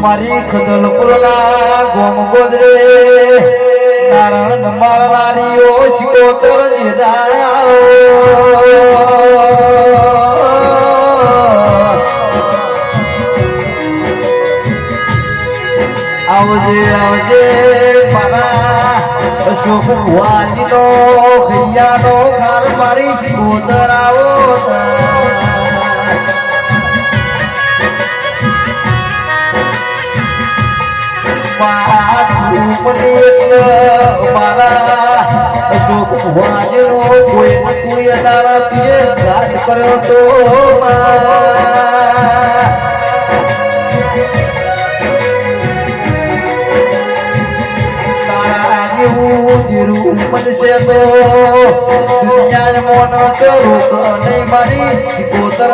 મારી ખદલ પુલના ગોમ ગોદરે નારાયણ મારનારીઓ શિકોતર આવજે આવજે મારા અશોક વાજીનો ખૈયાનો ઘર મારી શિકોતર આવો મારા અશોક વાજનો કોઈ તારા પીએ ઘાટ કર્યો તો તારા જેવું જીરું બનશે તો દુનિયા મોન તો રોક નહીં મારી કોતર